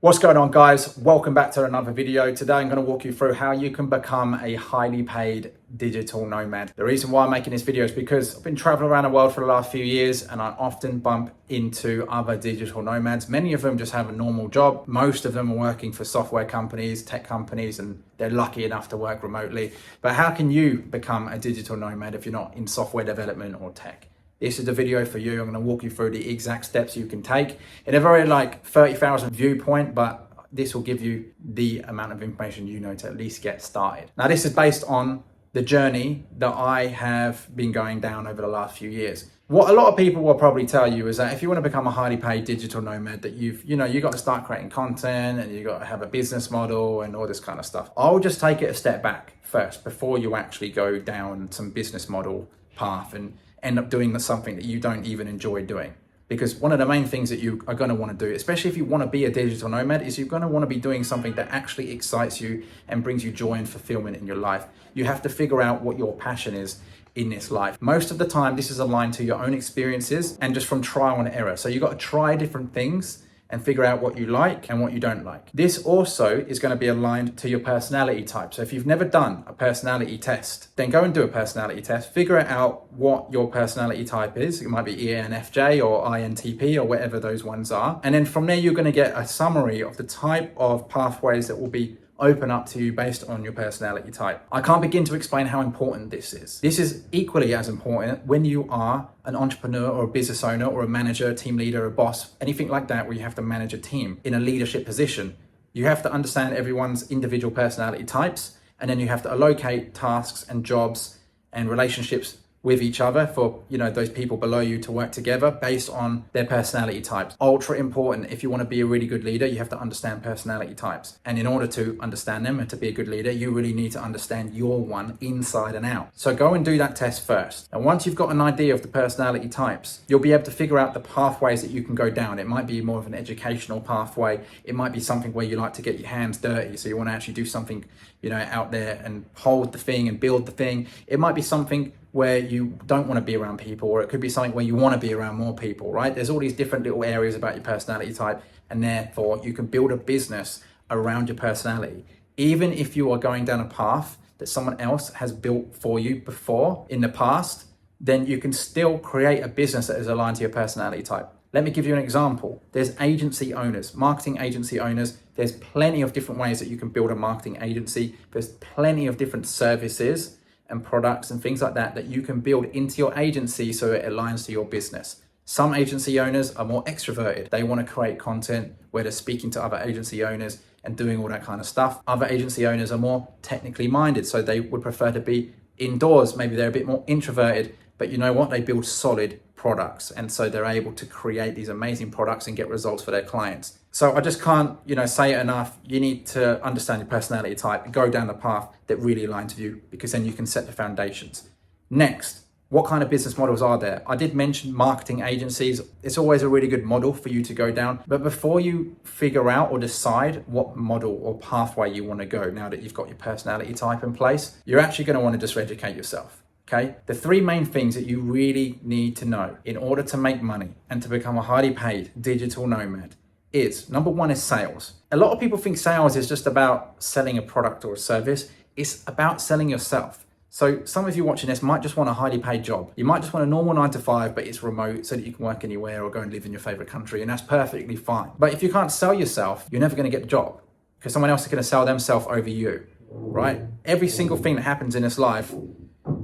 What's going on, guys? Welcome back to another video. Today I'm going to walk you through how you can become a highly paid digital nomad. The reason why I'm making this video is because I've been traveling around the world for the last few years and I often bump into other digital nomads. Many of them just have a normal job. Most of them are working for software companies, tech companies, and they're lucky enough to work remotely. But how can you become a digital nomad if you're not in software development or tech? This is the video for you. I'm going to walk you through the exact steps you can take in a very 30,000 viewpoint, but this will give you the amount of information you know to at least get started. Now, this is based on the journey that I have been going down over the last few years. What a lot of people will probably tell you is that if you want to become a highly paid digital nomad, that you've got to start creating content and you've got to have a business model and all this kind of stuff. I'll just take it a step back first before you actually go down some business model path and end up doing something that you don't even enjoy doing. Because one of the main things that you are going to want to do, especially if you want to be a digital nomad, is you're going to want to be doing something that actually excites you and brings you joy and fulfillment in your life. You have to figure out what your passion is in this life. Most of the time, this is aligned to your own experiences and just from trial and error. So you've got to try different things and figure out what you like and what you don't like. This also is going to be aligned to your personality type. So if you've never done a personality test, then go and do a personality test, figure out what your personality type is. It might be ENFJ or INTP or whatever those ones are. And then from there, you're going to get a summary of the type of pathways that will be open up to you based on your personality type. I can't begin to explain how important this is. This is equally as important when you are an entrepreneur or a business owner or a manager, team leader, a boss, anything like that where you have to manage a team in a leadership position. You have to understand everyone's individual personality types, and then you have to allocate tasks and jobs and relationships with each other for those people below you to work together based on their personality types. Ultra important. If you want to be a really good leader, you have to understand personality types. And in order to understand them and to be a good leader, you really need to understand your one inside and out. So go and do that test first. And once you've got an idea of the personality types, you'll be able to figure out the pathways that you can go down. It might be more of an educational pathway. It might be something where you like to get your hands dirty. So you want to actually do something, out there and hold the thing and build the thing. It might be something where you don't want to be around people, or it could be something where you want to be around more people, right? There's all these different little areas about your personality type, and therefore you can build a business around your personality. Even if you are going down a path that someone else has built for you before in the past, then you can still create a business that is aligned to your personality type. Let me give you an example. There's agency owners, marketing agency owners. There's plenty of different ways that you can build a marketing agency. There's plenty of different services and products and things like that you can build into your agency so it aligns to your business. Some agency owners are more extroverted. They want to create content where they're speaking to other agency owners and doing all that kind of stuff. Other agency owners are more technically minded, so they would prefer to be indoors. Maybe they're a bit more introverted, but you know what? They build solid products, and so they're able to create these amazing products and get results for their clients. So I just can't, say it enough. You need to understand your personality type and go down the path that really aligns with you, because then you can set the foundations. Next, what kind of business models are there? I did mention marketing agencies. It's always a really good model for you to go down. But before you figure out or decide what model or pathway you want to go, now that you've got your personality type in place, you're actually going to want to just educate yourself. Okay, the three main things that you really need to know in order to make money and to become a highly paid digital nomad is, number one is sales. A lot of people think sales is just about selling a product or a service. It's about selling yourself. So some of you watching this might just want a highly paid job. You might just want a normal 9 to 5, but it's remote so that you can work anywhere or go and live in your favorite country, and that's perfectly fine. But if you can't sell yourself, you're never going to get the job, because someone else is going to sell themselves over you, right? Every single thing that happens in this life,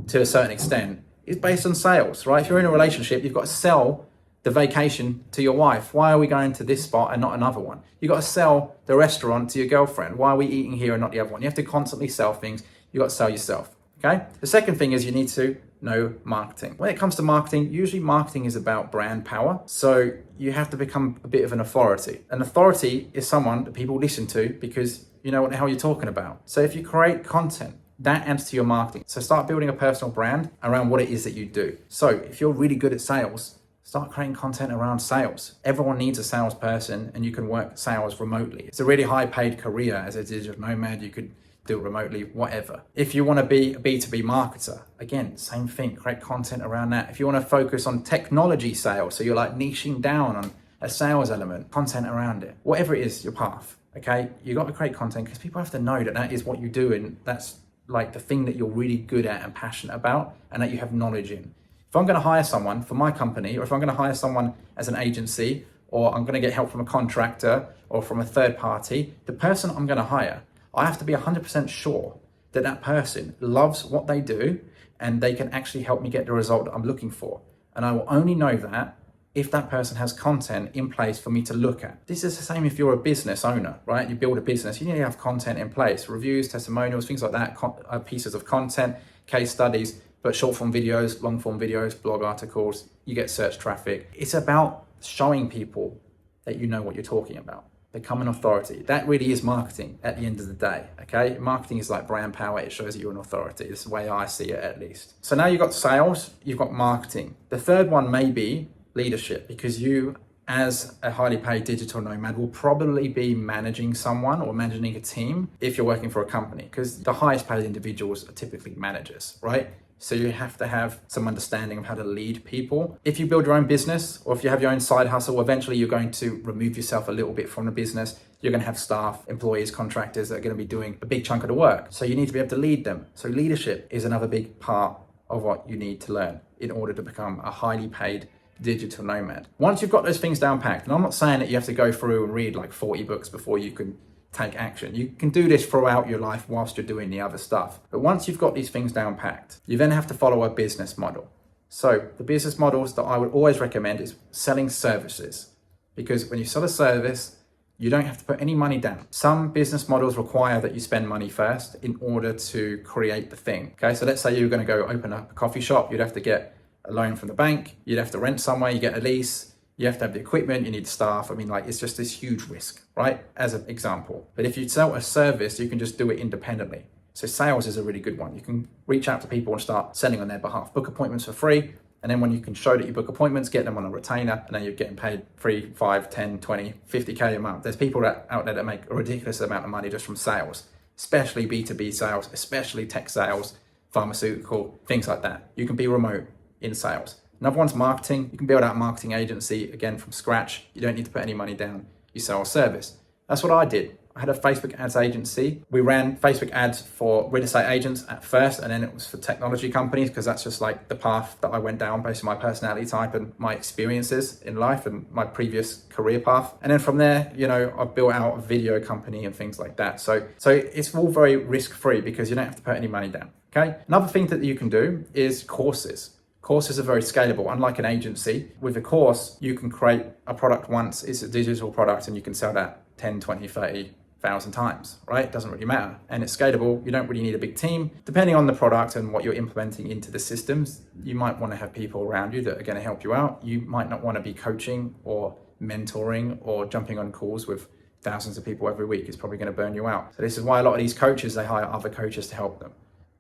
to a certain extent, is based on sales, right? If you're in a relationship, you've got to sell the vacation to your wife. Why are we going to this spot and not another one? You've got to sell the restaurant to your girlfriend. Why are we eating here and not the other one? You have to constantly sell things. You've got to sell yourself, okay? The second thing is you need to know marketing. When it comes to marketing, usually marketing is about brand power. So you have to become a bit of an authority. An authority is someone that people listen to because you know what the hell you're talking about. So if you create content, that adds to your marketing. So start building a personal brand around what it is that you do. So if you're really good at sales, start creating content around sales. Everyone needs a salesperson, and you can work sales remotely. It's a really high paid career as a digital nomad. You could do it remotely, whatever. If you want to be a B2B marketer, again, same thing, create content around that. If you want to focus on technology sales, so you're like niching down on a sales element, content around it, whatever it is, your path. Okay, you got to create content because people have to know that that is what you do, and that's like the thing that you're really good at and passionate about, and that you have knowledge in. If I'm going to hire someone for my company, or if I'm going to hire someone as an agency, or I'm going to get help from a contractor or from a third party, the person I'm going to hire, I have to be 100% sure that that person loves what they do and they can actually help me get the result that I'm looking for. And I will only know that if that person has content in place for me to look at. This is the same if you're a business owner, right? You build a business, you need to have content in place, reviews, testimonials, things like that, pieces of content, case studies, but short form videos, long form videos, blog articles, you get search traffic. It's about showing people that you know what you're talking about. Become an authority. That really is marketing at the end of the day, okay? Marketing is like brand power. It shows that you're an authority. It's the way I see it, at least. So now you've got sales, you've got marketing. The third one may be leadership, because you, as a highly paid digital nomad, will probably be managing someone or managing a team if you're working for a company, because the highest paid individuals are typically managers, right? So you have to have some understanding of how to lead people. If you build your own business, or if you have your own side hustle, eventually you're going to remove yourself a little bit from the business. You're going to have staff, employees, contractors that are going to be doing a big chunk of the work. So you need to be able to lead them. So leadership is another big part of what you need to learn in order to become a highly paid digital nomad. Once you've got those things down packed, and I'm not saying that you have to go through and read like 40 books before you can take action. You can do this throughout your life whilst you're doing the other stuff. But once you've got these things down packed, you then have to follow a business model. So the business models that I would always recommend is selling services, because when you sell a service, you don't have to put any money down. Some business models require that you spend money first in order to create the thing. Okay, so let's say you're going to go open up a coffee shop. You'd have to get a loan from the bank. You'd have to rent somewhere. You get a lease. You have to have the equipment, you need staff. I mean, like, it's just this huge risk, right? As an example. But if you sell a service, you can just do it independently. So sales is a really good one. You can reach out to people and start selling on their behalf. Book appointments for free. And then when you can show that you book appointments, get them on a retainer, and then you're getting paid 3, 5, 10, 20, 50K a month. There's people out there that make a ridiculous amount of money just from sales, especially B2B sales, especially tech sales, pharmaceutical, things like that. You can be remote in sales. Another one's marketing. You can build out a marketing agency, again, from scratch. You don't need to put any money down. You sell a service. That's what I did. I had a Facebook ads agency. We ran Facebook ads for real estate agents at first, and then it was for technology companies, because that's just like the path that I went down based on my personality type and my experiences in life and my previous career path. And then from there, I've built out a video company and things like that. So it's all very risk-free because you don't have to put any money down, okay? Another thing that you can do is courses. Courses are very scalable. Unlike an agency, with a course, you can create a product once. It's a digital product and you can sell that 10, 20, 30,000 times, right? It doesn't really matter. And it's scalable. You don't really need a big team. Depending on the product and what you're implementing into the systems, you might want to have people around you that are going to help you out. You might not want to be coaching or mentoring or jumping on calls with thousands of people every week. It's probably going to burn you out. So this is why a lot of these coaches, they hire other coaches to help them.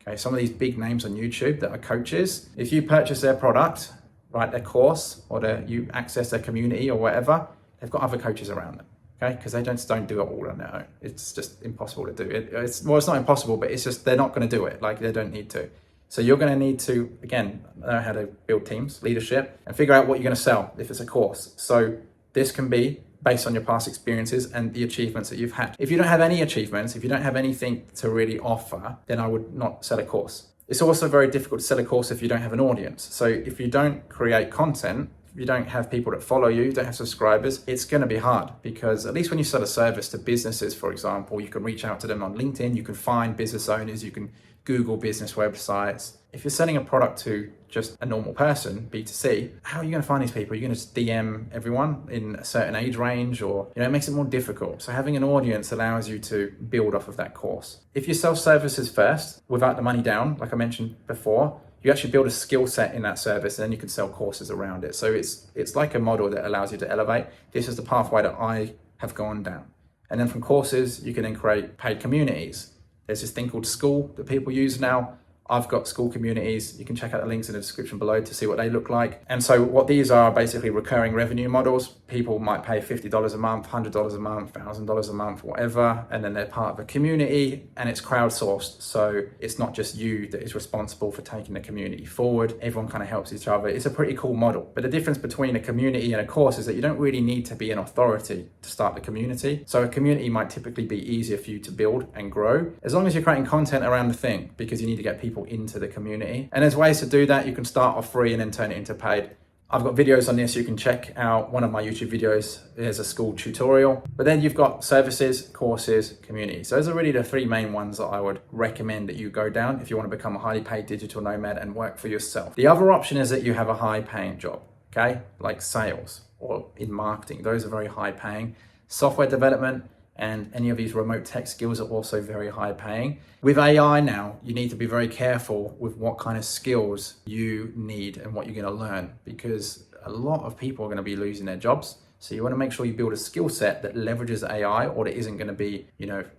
Okay, some of these big names on YouTube that are coaches, if you purchase their product, right, their course, or you access their community or whatever, they've got other coaches around them, okay? Because they don't do it all on their own. It's just impossible to do it. It's not impossible, but it's just they're not going to do it. Like, they don't need to. So you're going to need to, again, know how to build teams, leadership, and figure out what you're going to sell if it's a course. So this can be based on your past experiences and the achievements that you've had. If you don't have any achievements, if you don't have anything to really offer, then I would not sell a course. It's also very difficult to sell a course if you don't have an audience. So if you don't create content, if you don't have people that follow you, don't have subscribers, it's going to be hard, because at least when you sell a service to businesses, for example, you can reach out to them on LinkedIn, you can find business owners, you can Google business websites. If you're selling a product to just a normal person, B2C, how are you going to find these people? Are you going to DM everyone in a certain age range, or, it makes it more difficult. So having an audience allows you to build off of that course. If you sell services first, without the money down, like I mentioned before, you actually build a skill set in that service, and then you can sell courses around it. So it's like a model that allows you to elevate. This is the pathway that I have gone down. And then from courses, you can then create paid communities. There's this thing called School that people use now. I've got school communities. You can check out the links in the description below to see what they look like. And so what these are basically recurring revenue models. People might pay $50 a month, $100 a month, $1,000 a month, whatever. And then they're part of a community and it's crowdsourced. So it's not just you that is responsible for taking the community forward. Everyone kind of helps each other. It's a pretty cool model. But the difference between a community and a course is that you don't really need to be an authority to start the community. So a community might typically be easier for you to build and grow as long as you're creating content around the thing, because you need to get people into the community. And there's ways to do that. You can start off free and then turn it into paid. I've got videos on this. You can check out one of my YouTube videos. There's a school tutorial, but then you've got services, courses, community. So those are really the three main ones that I would recommend that you go down if you want to become a highly paid digital nomad and work for yourself. The other option is that you have a high paying job, okay? Like sales or in marketing. Those are very high paying. Software development and any of these remote tech skills are also very high paying. With AI now, you need to be very careful with what kind of skills you need and what you're going to learn, because a lot of people are going to be losing their jobs. So you want to make sure you build a skill set that leverages AI or that isn't going to be,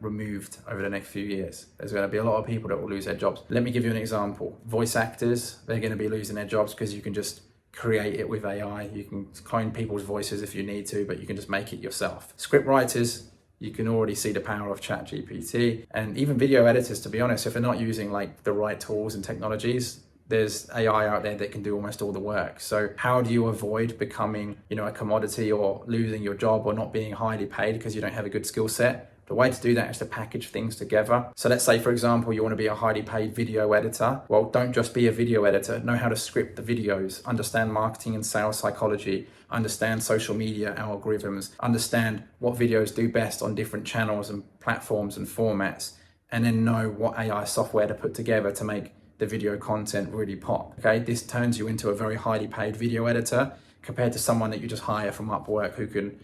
removed over the next few years. There's going to be a lot of people that will lose their jobs. Let me give you an example. Voice actors, they're going to be losing their jobs because you can just create it with AI. You can clone people's voices if you need to, but you can just make it yourself. Script writers, you can already see the power of ChatGPT, and even video editors, to be honest, if they're not using like the right tools and technologies, there's AI out there that can do almost all the work. So how do you avoid becoming, a commodity or losing your job or not being highly paid because you don't have a good skill set? The way to do that is to package things together. So let's say, for example, you want to be a highly paid video editor. Well, don't just be a video editor. Know how to script the videos, understand marketing and sales psychology, understand social media algorithms, understand what videos do best on different channels and platforms and formats, and then know what AI software to put together to make the video content really pop. Okay, this turns you into a very highly paid video editor compared to someone that you just hire from Upwork who can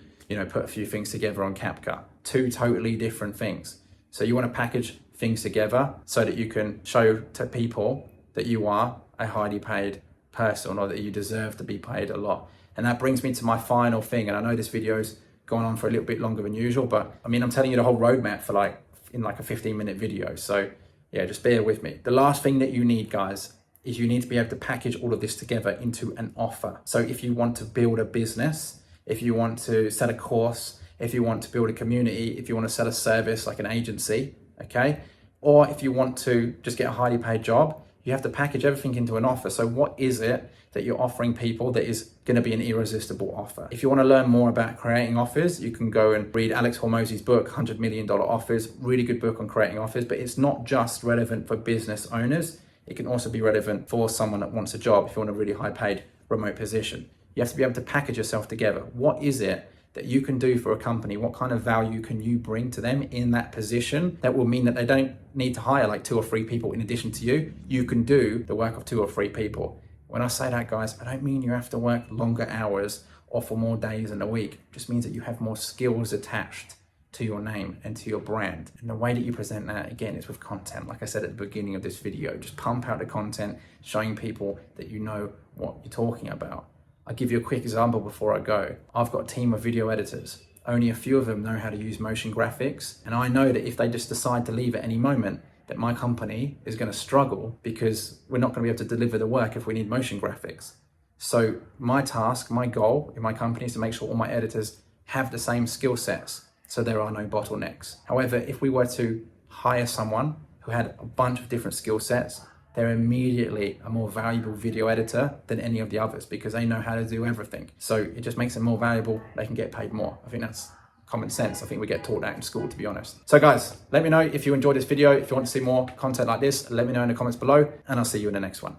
put a few things together on CapCut. Two totally different things. So you want to package things together so that you can show to people that you are a highly paid person or that you deserve to be paid a lot. And that brings me to my final thing. And I know this video's gone on for a little bit longer than usual, but I'm telling you the whole roadmap for in a 15-minute video. So yeah, just bear with me. The last thing that you need, guys, is you need to be able to package all of this together into an offer. So if you want to build a business, if you want to sell a course, if you want to build a community, if you want to sell a service like an agency, okay? Or if you want to just get a highly paid job, you have to package everything into an offer. So what is it that you're offering people that is going to be an irresistible offer? If you want to learn more about creating offers, you can go and read Alex Hormozi's book, $100 Million Offers, really good book on creating offers, but it's not just relevant for business owners. It can also be relevant for someone that wants a job if you want a really high paid remote position. You have to be able to package yourself together. What is it that you can do for a company? What kind of value can you bring to them in that position that will mean that they don't need to hire like 2 or 3 people in addition to you? You can do the work of 2 or 3 people. When I say that, guys, I don't mean you have to work longer hours or for more days in a week. It just means that you have more skills attached to your name and to your brand. And the way that you present that, again, is with content. Like I said at the beginning of this video, just pump out the content, showing people that you know what you're talking about. I'll give you a quick example before I go. I've got a team of video editors. Only a few of them know how to use motion graphics. And I know that if they just decide to leave at any moment, that my company is going to struggle because we're not going to be able to deliver the work if we need motion graphics. So my task, my goal in my company is to make sure all my editors have the same skill sets so there are no bottlenecks. However, if we were to hire someone who had a bunch of different skill sets, they're immediately a more valuable video editor than any of the others because they know how to do everything. So it just makes them more valuable. They can get paid more. I think that's common sense. I think we get taught that in school, to be honest. So guys, let me know if you enjoyed this video. If you want to see more content like this, let me know in the comments below, and I'll see you in the next one.